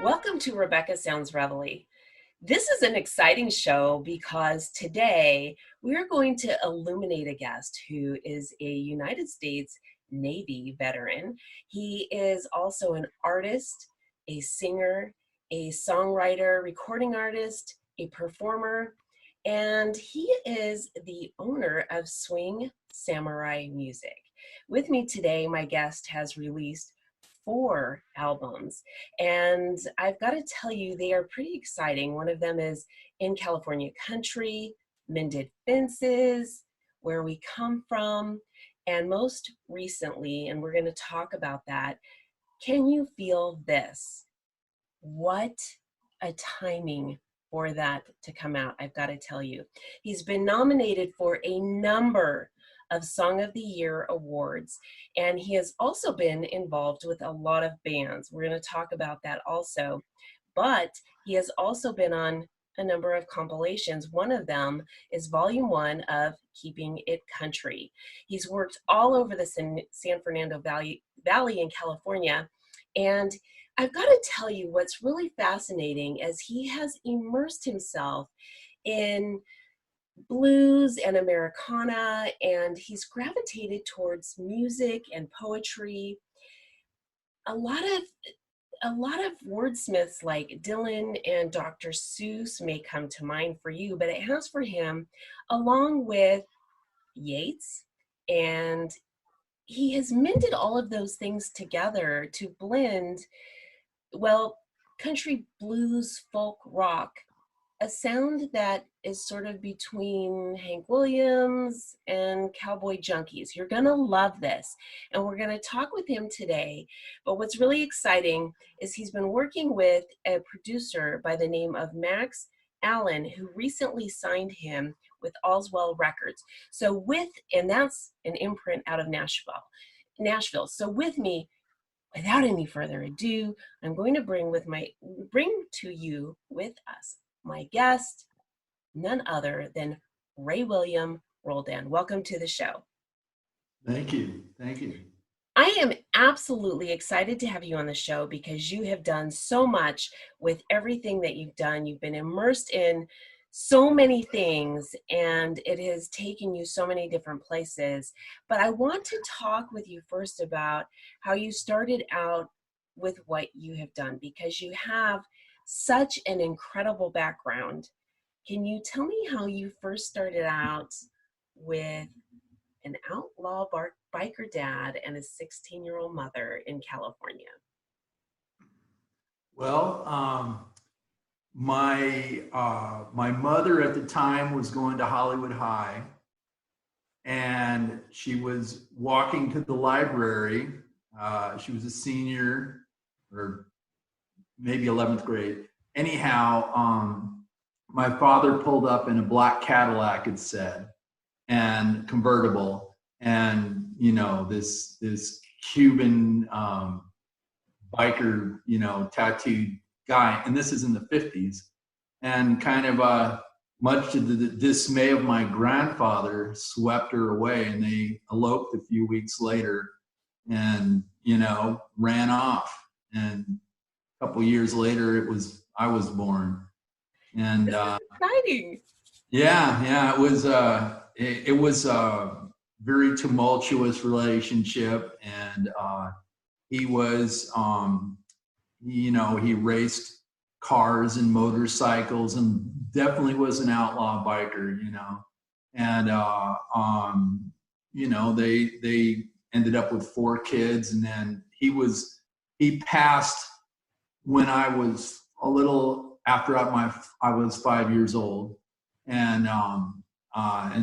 Welcome to Rebecca Sounds Reveille. This is an exciting show because today we are going to illuminate a guest who is a United States Navy veteran. He is also an artist, a singer, a songwriter, recording artist, a performer, and he is the owner of Swing Samurai Music. With me today, my guest has released 4 albums, and I've got to tell you, they are pretty exciting. One of them is In California Country, Mended Fences, Where We Come From, and most recently, and we're going to talk about that, Can You Feel This? What a timing for that to come out, I've got to tell you. He's been nominated for a number of Song of the Year awards, and he has also been involved with a lot of bands. We're going to talk about that also, but he has also been on a number of compilations. One of them is Volume 1 of Keepin It Country. He's worked all over the San Fernando Valley in California, and I've got to tell you what's really fascinating is he has immersed himself in blues and Americana, and he's gravitated towards music and poetry. A lot of wordsmiths like Dylan and Dr. Seuss may come to mind for you, but it has for him, along with Yates, and he has mended all of those things together to blend, well, country, blues, folk, rock, a sound that is sort of between Hank Williams and Cowboy Junkies. You're gonna love this, and we're gonna talk with him today. But what's really exciting is he's been working with a producer by the name of Max Allyn, who recently signed him with AllsWell Records. And that's an imprint out of Nashville. So with me, without any further ado, I'm going to bring to you with us my guest, none other than Ray William Roldan. Welcome to the show. Thank you. Thank you. I am absolutely excited to have you on the show because you have done so much with everything that you've done. You've been immersed in so many things, and it has taken you so many different places. But I want to talk with you first about how you started out with what you have done, because you have such an incredible background. Can you tell me how you first started out with an outlaw biker dad and a 16-year-old mother in California? Well, my mother at the time was going to Hollywood High, and she was walking to the library. She was a senior, or maybe 11th grade. Anyhow, my father pulled up in a black Cadillac, it said, and convertible, and this Cuban biker, tattooed guy, and this is in the 50s, and kind of much to the dismay of my grandfather, swept her away, and they eloped a few weeks later, and ran off. And a couple years later, I was born. And exciting. Yeah, it was a very tumultuous relationship, and he was he raced cars and motorcycles, and definitely was an outlaw biker, and they ended up with 4 kids, and then he passed when I was a little after I was 5 years old, and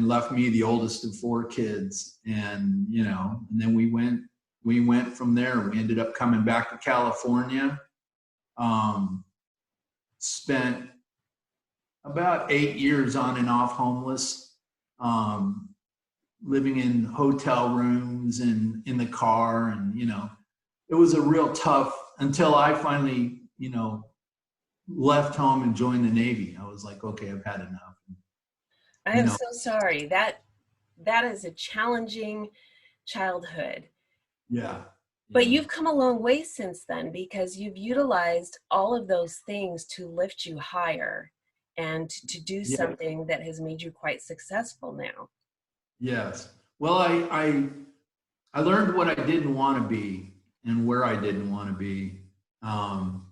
left me the oldest of 4 kids, and then we went from there. We ended up coming back to California. Spent about 8 years on and off homeless, living in hotel rooms and in the car, and it was a real tough, until I finally left home and joined the Navy. I was like, okay, I've had enough. I am so sorry. that is a challenging childhood. Yeah. But you've come a long way since then, because you've utilized all of those things to lift you higher and to do something that has made you quite successful now. Yes. Well, I learned what I didn't want to be and where I didn't want to be. And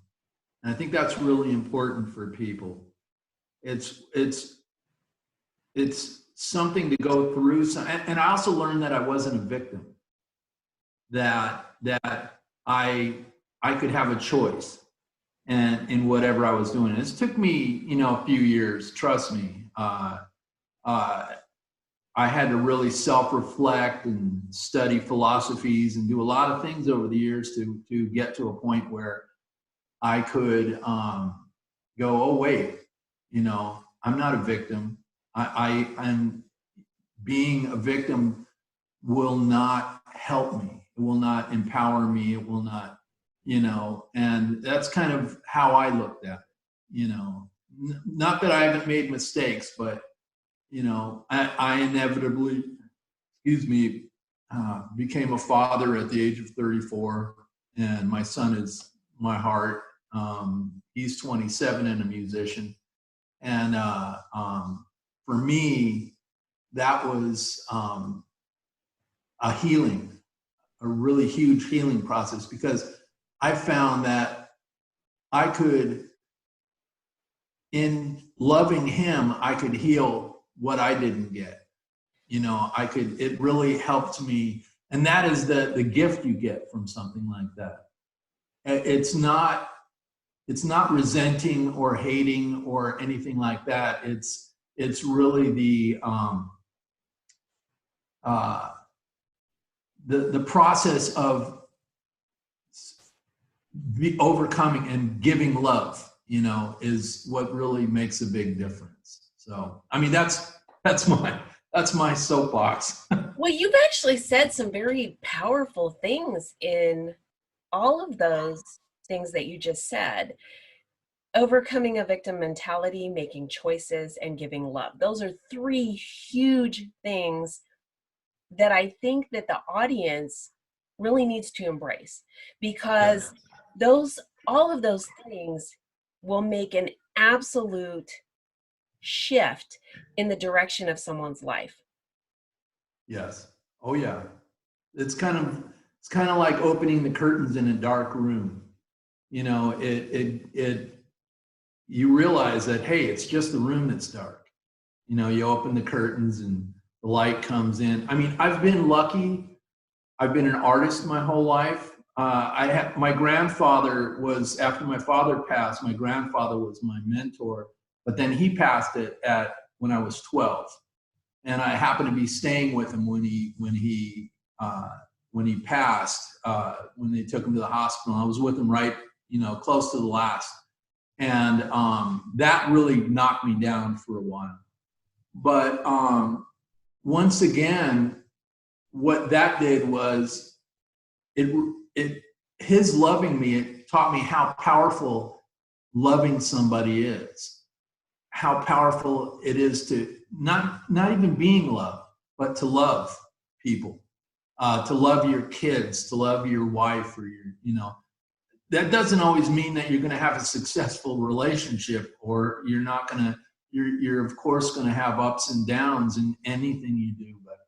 I think that's really important for people. It's something to go through. And I also learned that I wasn't a victim, that I could have a choice and in whatever I was doing. This took me, a few years, trust me. I had to really self-reflect and study philosophies and do a lot of things over the years to get to a point where I could go, oh, wait, I'm not a victim. I'm being a victim will not help me. It will not empower me. It will not, and that's kind of how I looked at it, not that I haven't made mistakes, but, I inevitably, became a father at the age of 34, and my son is my heart. He's 27 and a musician. And for me, that was a really huge healing process, because I found that I could, in loving him, I could heal what I didn't get. It really helped me. And that is the gift you get from something like that. It's not resenting or hating or anything like that. It's really the process of overcoming and giving love, is what really makes a big difference. So, I mean, that's my soapbox. Well, you've actually said some very powerful things in all of those things that you just said. Overcoming a victim mentality, making choices, and giving love. Those are three huge things that I think that the audience really needs to embrace, because all of those things will make an absolute shift in the direction of someone's life. Yes. Oh yeah. It's kind of like opening the curtains in a dark room. You realize that, hey, it's just the room that's dark. You open the curtains and the light comes in. I mean, I've been lucky. I've been an artist my whole life. My grandfather was, after my father passed, my grandfather was my mentor, but then he passed when I was 12. And I happened to be staying with him when he passed, when they took him to the hospital. I was with him right, close to the last. And that really knocked me down for a while. But once again, what that did was his loving me, it taught me how powerful loving somebody is, how powerful it is to not even being loved, but to love people, to love your kids, to love your wife, or that doesn't always mean that you're going to have a successful relationship, or you're of course going to have ups and downs in anything you do, but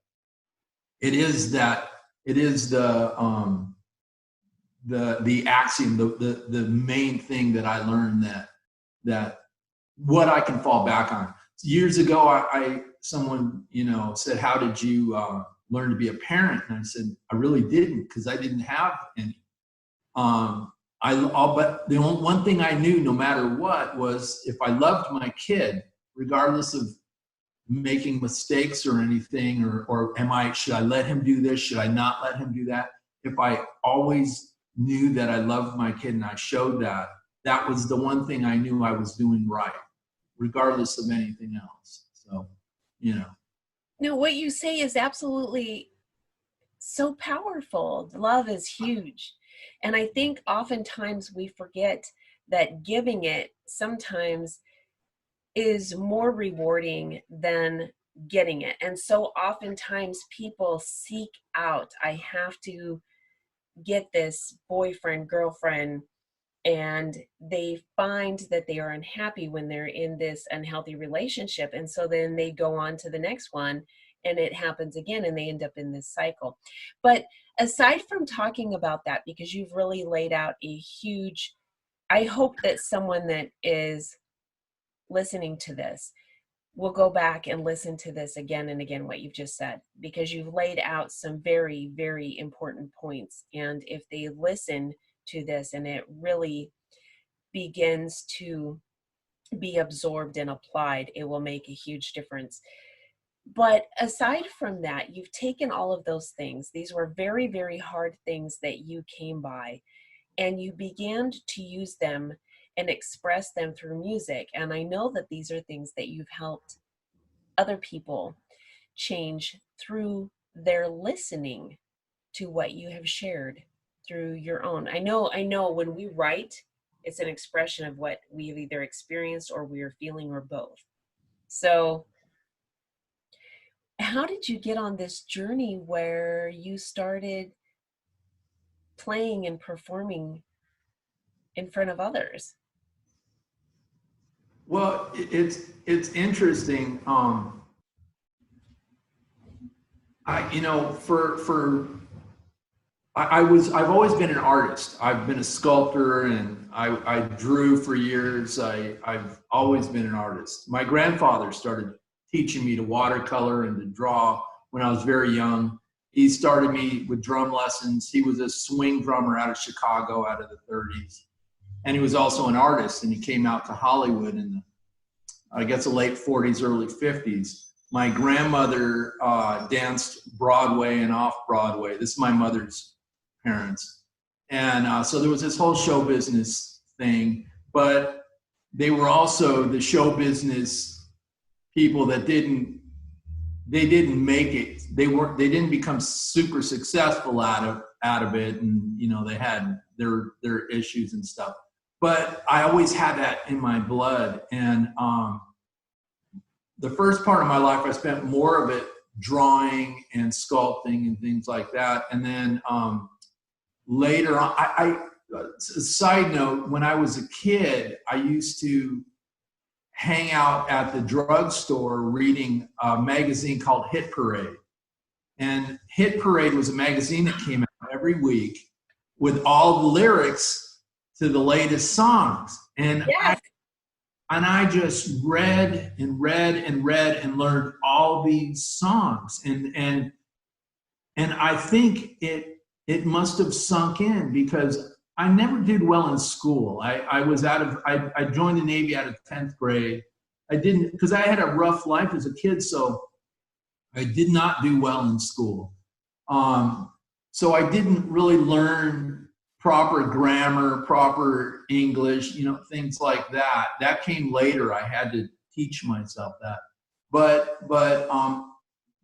it is the axiom, the main thing that I learned, that what I can fall back on. Years ago, someone said, "How did you learn to be a parent?" And I said, "I really didn't, because I didn't have any." But the only one thing I knew, no matter what, was if I loved my kid, regardless of making mistakes or anything, or should I let him do this? Should I not let him do that? If I always knew that I loved my kid and I showed that was the one thing I knew I was doing right, regardless of anything else. So, No, what you say is absolutely so powerful. Love is huge. And I think oftentimes we forget that giving it sometimes is more rewarding than getting it. And so oftentimes people seek out, I have to get this boyfriend, girlfriend, and they find that they are unhappy when they're in this unhealthy relationship. And so then they go on to the next one and it happens again and they end up in this cycle. But aside from talking about that, because you've really laid out a huge, I hope that someone that is listening to this will go back and listen to this again and again, what you've just said, because you've laid out some very, very important points. And if they listen to this and it really begins to be absorbed and applied, it will make a huge difference. But aside from that, you've taken all of those things. These were very, very hard things that you came by, and you began to use them and express them through music. And I know that these are things that you've helped other people change through their listening to what you have shared through your own. I know when we write, it's an expression of what we've either experienced or we're feeling or both. So how did you get on this journey where you started playing and performing in front of others? Well, it's interesting. I've always been an artist. I've been a sculptor and I drew for years. I've always been an artist. My grandfather started teaching me to watercolor and to draw when I was very young. He started me with drum lessons. He was a swing drummer out of Chicago, out of the 30s. And he was also an artist, and he came out to Hollywood in the late 40s, early 50s. My grandmother danced Broadway and off Broadway. This is my mother's parents. And so there was this whole show business thing, but they were also the show business people that didn't make it. They didn't become super successful out of it. And, they had their issues and stuff. But I always had that in my blood. And the first part of my life, I spent more of it drawing and sculpting and things like that. And then later on, a side note, when I was a kid, I used to hang out at the drugstore reading a magazine called Hit Parade. And Hit Parade was a magazine that came out every week with all the lyrics to the latest songs. And Yes. I just read and read and read and learned all these songs. And I think it must have sunk in because I never did well in school. I joined the Navy out of 10th grade. I didn't, because I had a rough life as a kid, so I did not do well in school. So I didn't really learn proper grammar, proper English, things like that. That came later. I had to teach myself that. But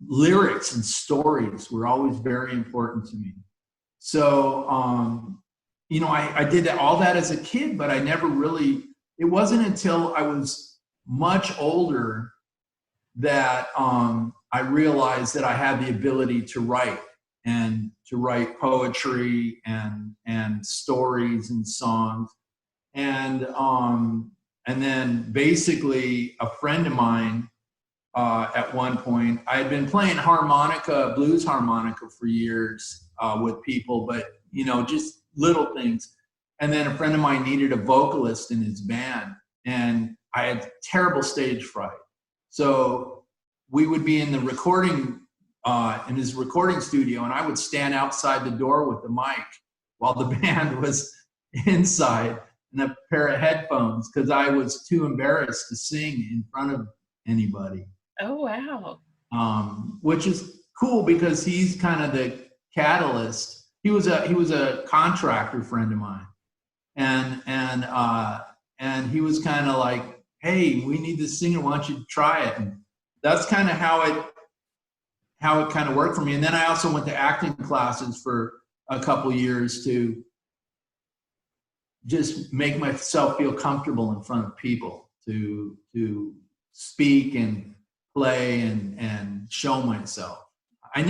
lyrics and stories were always very important to me. So, I did all that as a kid, but I never really, it wasn't until I was much older that I realized that I had the ability to write poetry and stories and songs. And then basically a friend of mine, at one point, I had been playing harmonica, blues harmonica for years with people, but just little things. And then a friend of mine needed a vocalist in his band, and I had terrible stage fright. So we would be in the in his recording studio, and I would stand outside the door with the mic while the band was inside and a pair of headphones because I was too embarrassed to sing in front of anybody. Oh, wow. Which is cool because he's kind of the catalyst. He was a contractor friend of mine, and he was kind of like, hey, we need this singer, why don't you try it? And that's kind of how it kind of worked for me. And then I also went to acting classes for a couple years to just make myself feel comfortable in front of people, to speak and play and show myself. I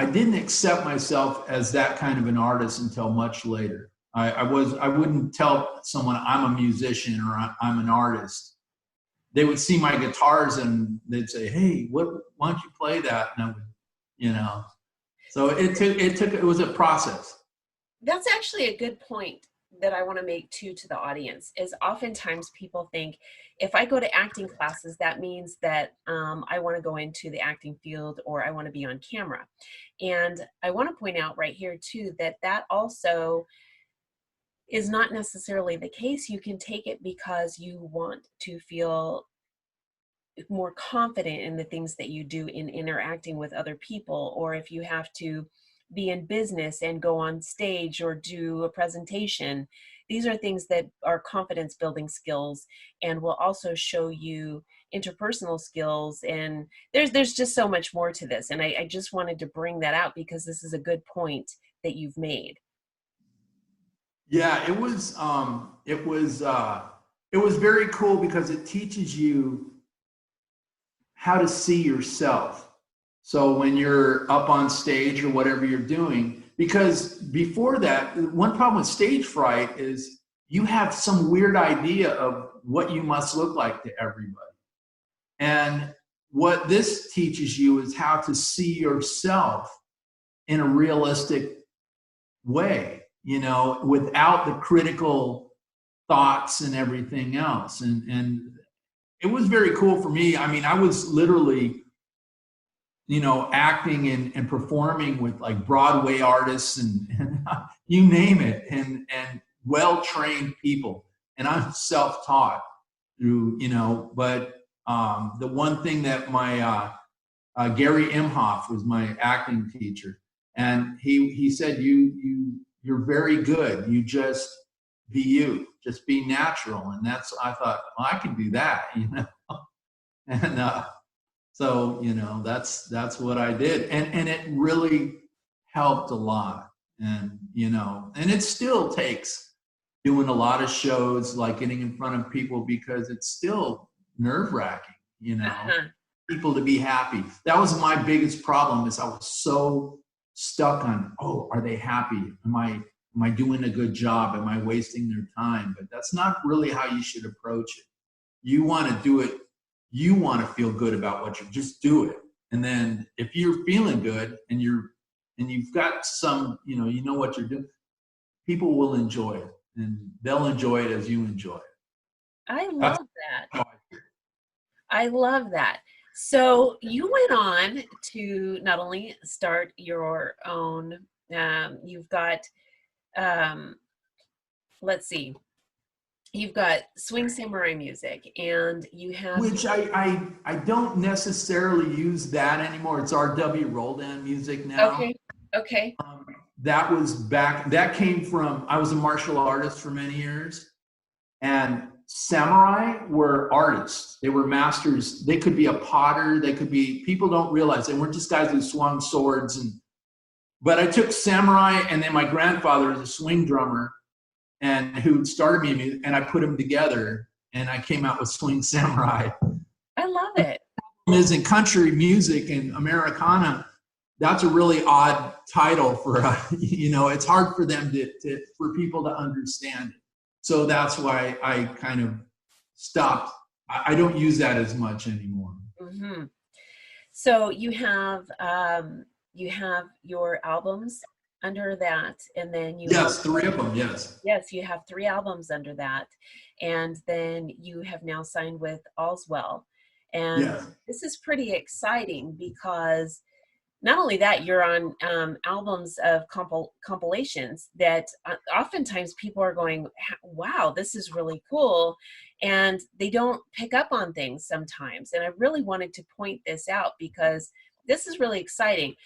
didn't accept myself as that kind of an artist until much later. I wouldn't tell someone I'm a musician or I'm an artist. They would see my guitars and they'd say, "Hey, why don't you play that?" And I would, you know. So it was a process. That's actually a good point that I want to make too to the audience. Is oftentimes people think if I go to acting classes, that means that I want to go into the acting field or I want to be on camera. And I want to point out right here too that also is not necessarily the case. You can take it because you want to feel more confident in the things that you do in interacting with other people, or if you have to be in business and go on stage or do a presentation. These are things that are confidence building skills and will also show you interpersonal skills. And there's just so much more to this. And I just wanted to bring that out because this is a good point that you've made. Yeah, it was very cool because it teaches you how to see yourself. So when you're up on stage or whatever you're doing, because before that, one problem with stage fright is you have some weird idea of what you must look like to everybody. And what this teaches you is how to see yourself in a realistic way, you know, without the critical thoughts and everything else. And it was very cool for me. I mean, I was literally, you know, acting and performing with like Broadway artists and you name it, and well-trained people. And I'm self-taught through, you know, but the one thing that my Gary Imhoff was my acting teacher, and he said, you're very good. You just be you, just be natural. And that's, I thought, well, I can do that, you know. And so, you know, that's what I did. And it really helped a lot. And, you know, and it still takes doing a lot of shows, like getting in front of people, because it's still nerve-wracking, you know, people to be happy. That was my biggest problem, is I was so stuck on, oh, are they happy? Am I doing a good job? Am I wasting their time? But that's not really how you should approach it. You want to do it. You want to feel good about what you just do it. And then if you're feeling good and you've got some, you know what you're doing, people will enjoy it, and they'll enjoy it as you enjoy it. I love that. I love that. So you went on to not only start your own, you've got, let's see, you've got swing samurai music, and you have, which I don't necessarily use that anymore. It's R.W. Roldan music now. Okay. That was back. That came from, I was a martial artist for many years, and samurai were artists. They were masters. They could be a potter. They could be, people don't realize they weren't just guys who swung swords. But I took samurai, and then my grandfather was a swing drummer, and who started me, and I put them together, and I came out with Swing Samurai. I love it. Is in country music and Americana, that's a really odd title for, you know, it's hard for them for people to understand it. So that's why I kind of stopped. I don't use that as much anymore. Mm-hmm. So you have your albums under that, and then you have 3 of them. Yes, you have 3 albums under that, and then you have now signed with AllsWell, and this is pretty exciting because not only that, you're on albums of compilations that oftentimes people are going, wow, this is really cool, and they don't pick up on things sometimes. And I really wanted to point this out because this is really exciting.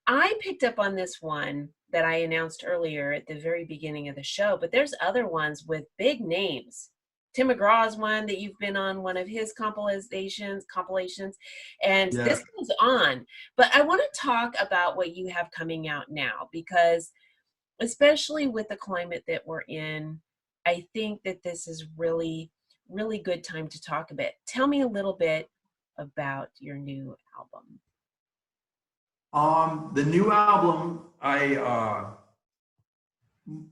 I picked up on this one that I announced earlier at the very beginning of the show, but there's other ones with big names. Tim McGraw's one that you've been on one of his compilations, and this goes on. But I want to talk about what you have coming out now, because especially with the climate that we're in, I think that this is really, really good time to talk a bit. Tell me a little bit about your new album? The new album,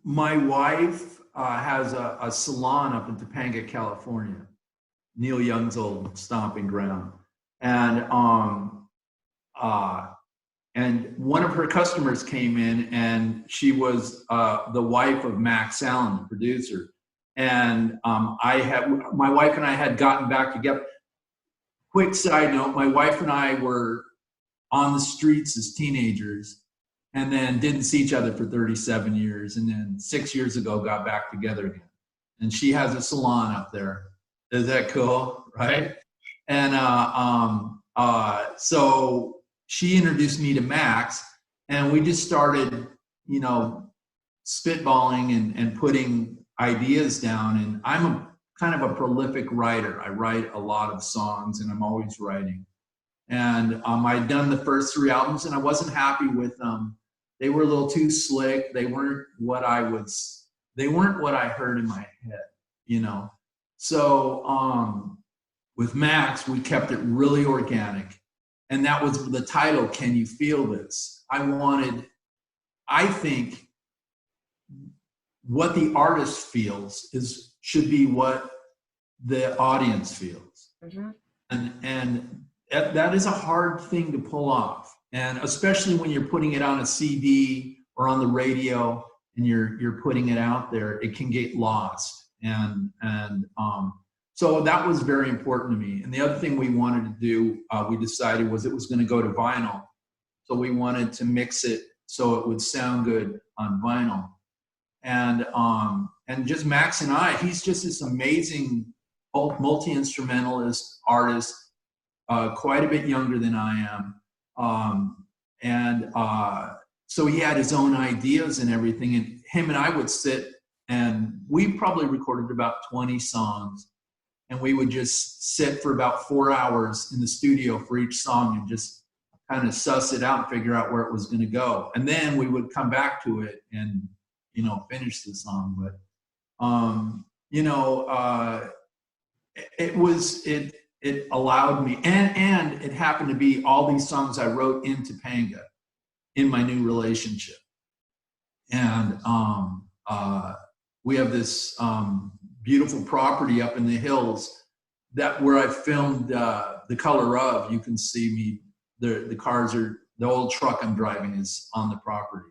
my wife has a salon up in Topanga, California, Neil Young's old stomping ground. And one of her customers came in, and she was the wife of Max Allyn, the producer. And my wife and I had gotten back together. Quick side note, my wife and I were on the streets as teenagers, and then didn't see each other for 37 years. And then 6 years ago, got back together again. And she has a salon up there. Is that cool? Right? And so she introduced me to Max, and we just started, spitballing and putting ideas down. And I'm kind of a prolific writer. I write a lot of songs, and I'm always writing. And I'd done the first 3 albums, and I wasn't happy with them. They were a little too slick. They weren't what I heard in my head, So with Max, we kept it really organic. And that was the title, Can You Feel This? I think what the artist feels should be what the audience feels. Mm-hmm. And that is a hard thing to pull off. And especially when you're putting it on a CD or on the radio and you're putting it out there, it can get lost. So that was very important to me. And the other thing we wanted to do, we decided, was it was going to go to vinyl. So we wanted to mix it so it would sound good on vinyl. And just Max and I, he's just this amazing multi-instrumentalist artist, quite a bit younger than I am. So he had his own ideas and everything, and him and I would sit, and we probably recorded about 20 songs, and we would just sit for about 4 hours in the studio for each song and just kind of suss it out and figure out where it was going to go. And then we would come back to it and, finish the song. But, it allowed me, and it happened to be all these songs I wrote in Topanga in my new relationship. And we have this beautiful property up in the hills where I filmed The Color Of. You can see me, the cars are, the old truck I'm driving is on the property.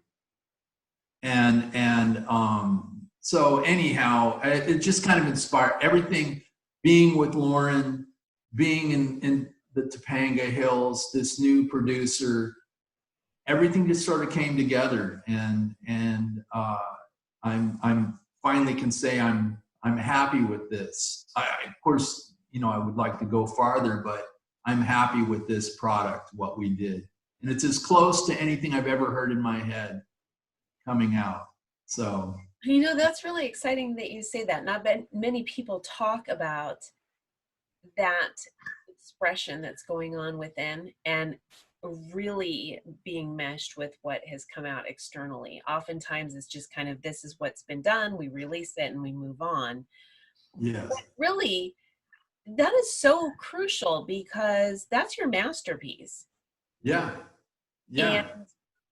So anyhow, it just kind of inspired everything, being with Lauren, being in the Topanga Hills, this new producer, everything just sort of came together, and I'm finally can say I'm happy with this. Of course, I would like to go farther, but I'm happy with this product, what we did, and it's as close to anything I've ever heard in my head coming out. So that's really exciting that you say that. Not many people talk about that expression that's going on within and really being meshed with what has come out externally. Oftentimes it's just kind of, this is what's been done, we release it and we move on. Yes. But really, that is so crucial, because that's your masterpiece. Yeah. And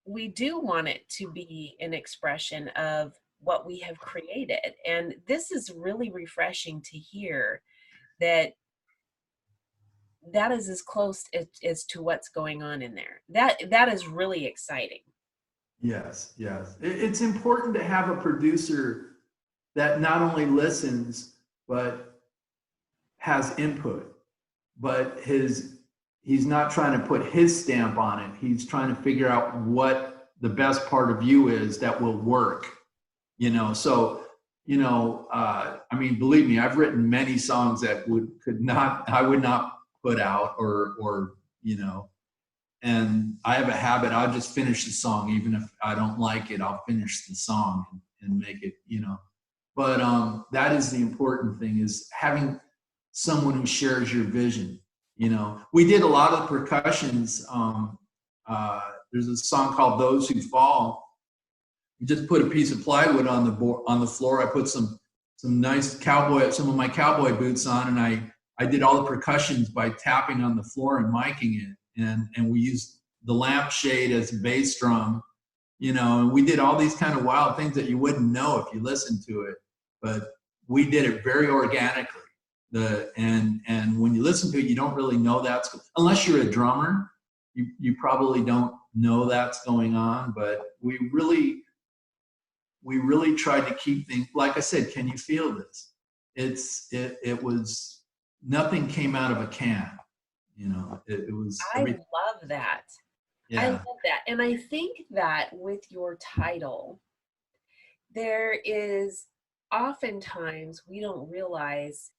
we do want it to be an expression of what we have created. And this is really refreshing to hear that is as close as to what's going on in there. That is really exciting. Yes. It's important to have a producer that not only listens, but has input, but he's not trying to put his stamp on it. He's trying to figure out what the best part of you is that will work, so, believe me, I've written many songs that I would not put out or and I have a habit, I'll just finish the song. Even if I don't like it, I'll finish the song and make it, but that is the important thing, is having someone who shares your vision. We did a lot of percussions. There's a song called Those Who Fall. You just put a piece of plywood on the floor. I put some nice some of my cowboy boots on, and I did all the percussions by tapping on the floor and miking it, and we used the lampshade as a bass drum, you know, and we did all these kind of wild things that you wouldn't know if you listened to it, but we did it very organically. And when you listen to it, you don't really know that's, unless you're a drummer, you probably don't know that's going on. But we really tried to keep things, like I said, can you feel this? It was, nothing came out of a can, you know. It was everything. I love that. Yeah. I love that. And I think that with your title, there is oftentimes we don't realize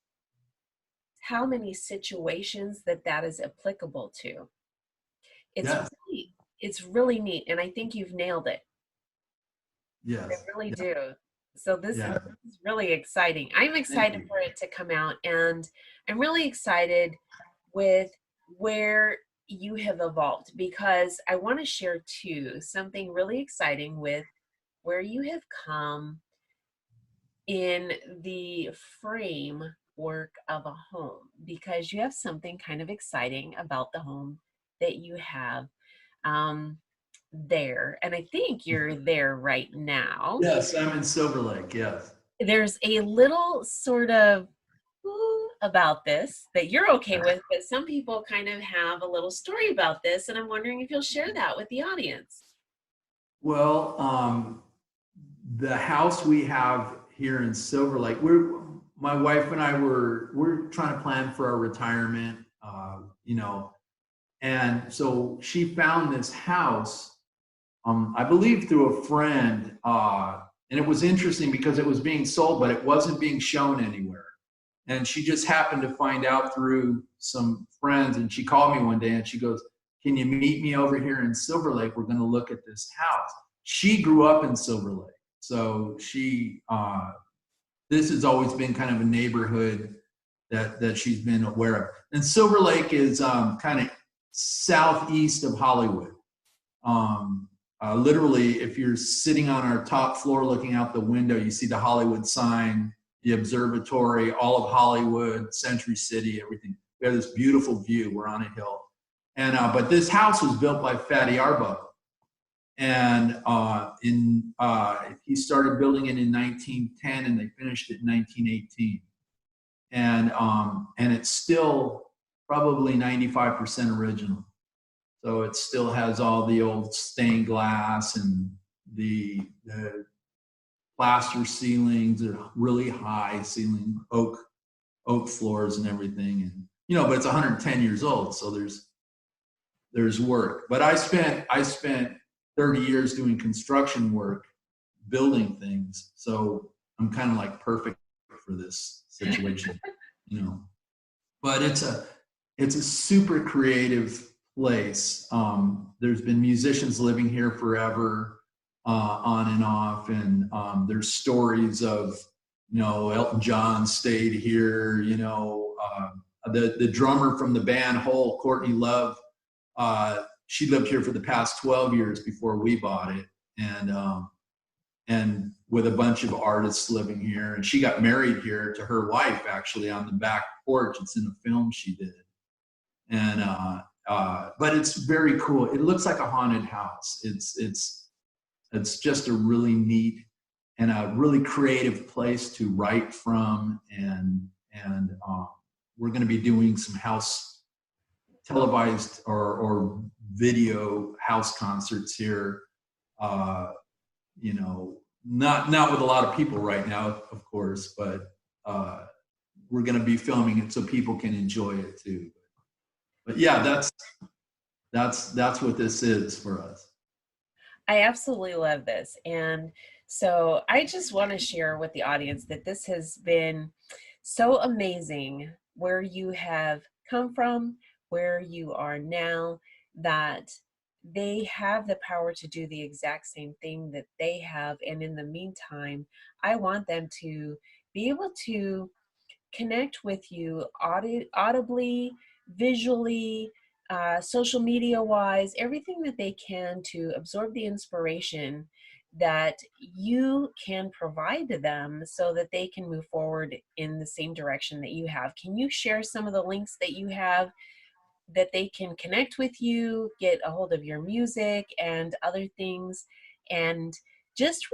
how many situations that is applicable to. It's really neat. And I think you've nailed it. Yes. I really do. So this is really exciting. I'm excited for it to come out, and I'm really excited with where you have evolved, because I want to share too something really exciting with where you have come in the framework of a home, because you have something kind of exciting about the home that you have there. And I think you're there right now. Yes, I'm in Silver Lake, yes. There's a little sort of about this that you're okay with, but some people kind of have a little story about this, and I'm wondering if you'll share that with the audience. Well, the house we have here in Silver Lake, my wife and I we're trying to plan for our retirement, you know, and so she found this house, I believe through a friend, and it was interesting because it was being sold, but it wasn't being shown anywhere. And she just happened to find out through some friends, and she called me one day and she goes, "Can you meet me over here in Silver Lake? We're going to look at this house." She grew up in Silver Lake. So this has always been kind of a neighborhood that she's been aware of. And Silver Lake is kind of southeast of Hollywood. Literally, if you're sitting on our top floor looking out the window, you see the Hollywood sign, the observatory, all of Hollywood, Century City, everything. We have this beautiful view. We're on a hill. And but this house was built by Fatty Arbuckle. And he started building it in 1910, and they finished it in 1918. And it's still probably 95% original. So it still has all the old stained glass and the plaster ceilings, are really high ceiling, oak floors and everything. And you know, but it's 110 years old, so there's work. But I spent 30 years doing construction work, building things. So I'm kind of like perfect for this situation, you know. But it's a super creative place. There's been musicians living here forever, on and off, and there's stories of, you know, Elton John stayed here, you know, the drummer from the band Hole, Courtney Love, she lived here for the past 12 years before we bought it, and with a bunch of artists living here. And she got married here to her wife, actually, on the back porch. It's in a film she did. And but it's very cool. It looks like a haunted house. It's just a really neat and a really creative place to write from. And we're going to be doing some house televised or video house concerts here. You know, not with a lot of people right now, of course, but we're going to be filming it so people can enjoy it too. But yeah, that's what this is for us. I absolutely love this. And so I just want to share with the audience that this has been so amazing where you have come from, where you are now, that they have the power to do the exact same thing that they have. And in the meantime, I want them to be able to connect with you audibly, visually, social media wise, everything that they can to absorb the inspiration that you can provide to them so that they can move forward in the same direction that you have. Can you share some of the links that you have that they can connect with you, get a hold of your music and other things, and just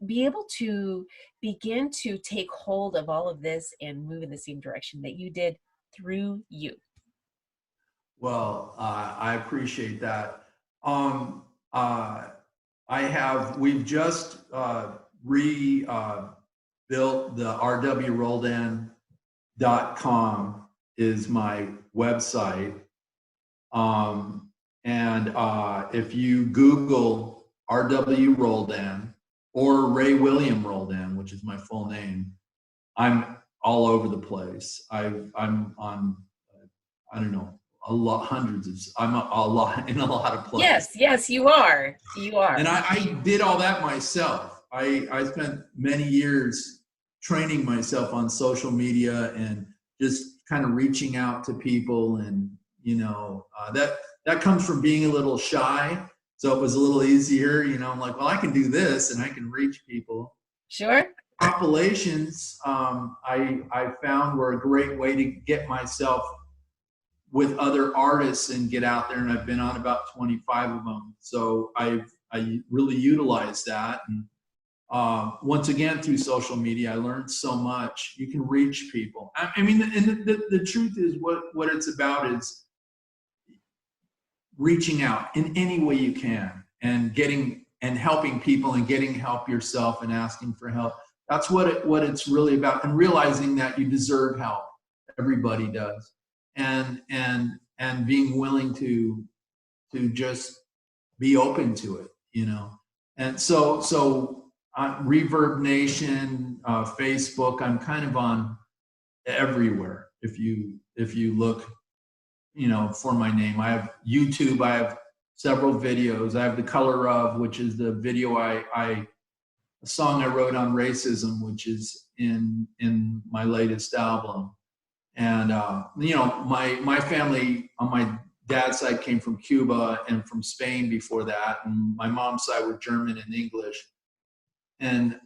be able to begin to take hold of all of this and move in the same direction that you did through you? Well, I appreciate that. We've just rebuilt the rwroldan.com is my website. If you Google R.W. Roldan or Ray William Roldan, which is my full name, I'm all over the place. I'm on, I don't know, I'm a lot in a lot of places. Yes, you are. You are. And I did all that myself. I spent many years training myself on social media and just kind of reaching out to people. And, that comes from being a little shy. So it was a little easier, I'm like, well, I can do this and I can reach people. Sure. Compilations, I found were a great way to get myself with other artists and get out there. And I've been on about 25 of them. So I really utilize that. And once again, through social media, I learned so much. You can reach people. I mean, and the truth is what it's about is reaching out in any way you can and getting and helping people and getting help yourself and asking for help. That's what it's really about, and realizing that you deserve help. Everybody does. And being willing to just be open to it, And so Reverb Nation, Facebook, I'm kind of on everywhere. If you look, for my name, I have YouTube. I have several videos. I have The Color Of, which is the video a song I wrote on racism, which is in my latest album. And my family on my dad's side came from Cuba and from Spain before that, and my mom's side were German and English. And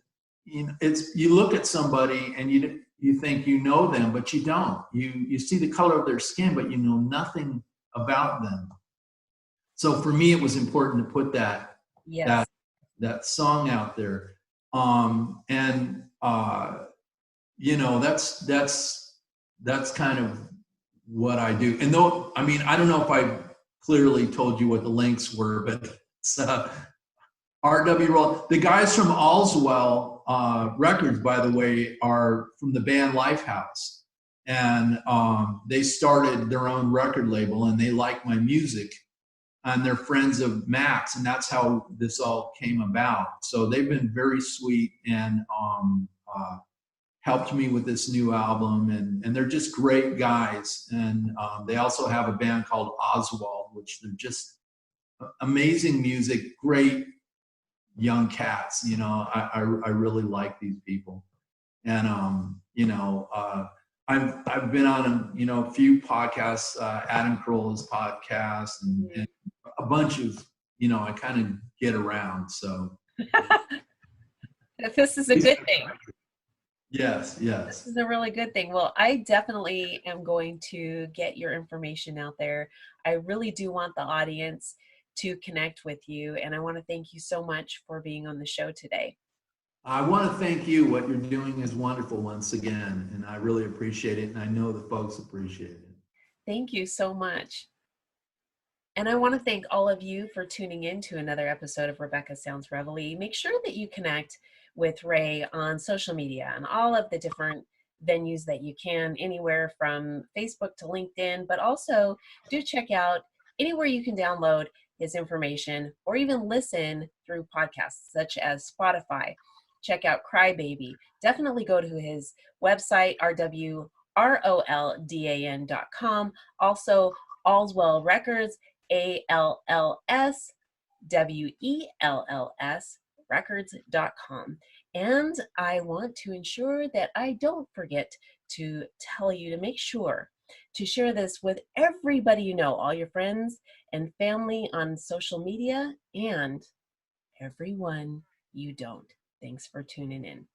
you look at somebody and you think you know them, but you don't. You see the color of their skin, but you know nothing about them. So for me, it was important to put that song out there. That's kind of what I do. And though, I mean, I don't know if I clearly told you what the links were, but it's R.W. Roll. The guys from AllsWell Records, by the way, are from the band Lifehouse. And they started their own record label, and they like my music. And they're friends of Max, and that's how this all came about. So they've been very sweet and helped me with this new album, and they're just great guys. And they also have a band called Oswald, which they're just amazing music, great young cats. I really like these people. And I've been on a few podcasts, Adam Carolla's podcast, and a bunch of I kind of get around. So this is a good thing. Yes. This is a really good thing. Well, I definitely am going to get your information out there. I really do want the audience to connect with you, and I want to thank you so much for being on the show today. I want to thank you. What you're doing is wonderful once again, and I really appreciate it, and I know the folks appreciate it. Thank you so much. And I want to thank all of you for tuning in to another episode of Rebecca Sounds Reveille. Make sure that you connect with Ray on social media and all of the different venues that you can, anywhere from Facebook to LinkedIn, but also do check out anywhere you can download his information or even listen through podcasts such as Spotify. Check out Crybaby. Definitely go to his website, rwroldan.com. Also, AllsWell Records, AllsWells records.com. And I want to ensure that I don't forget to tell you to make sure to share this with everybody you know, all your friends and family on social media, and everyone you don't. Thanks for tuning in.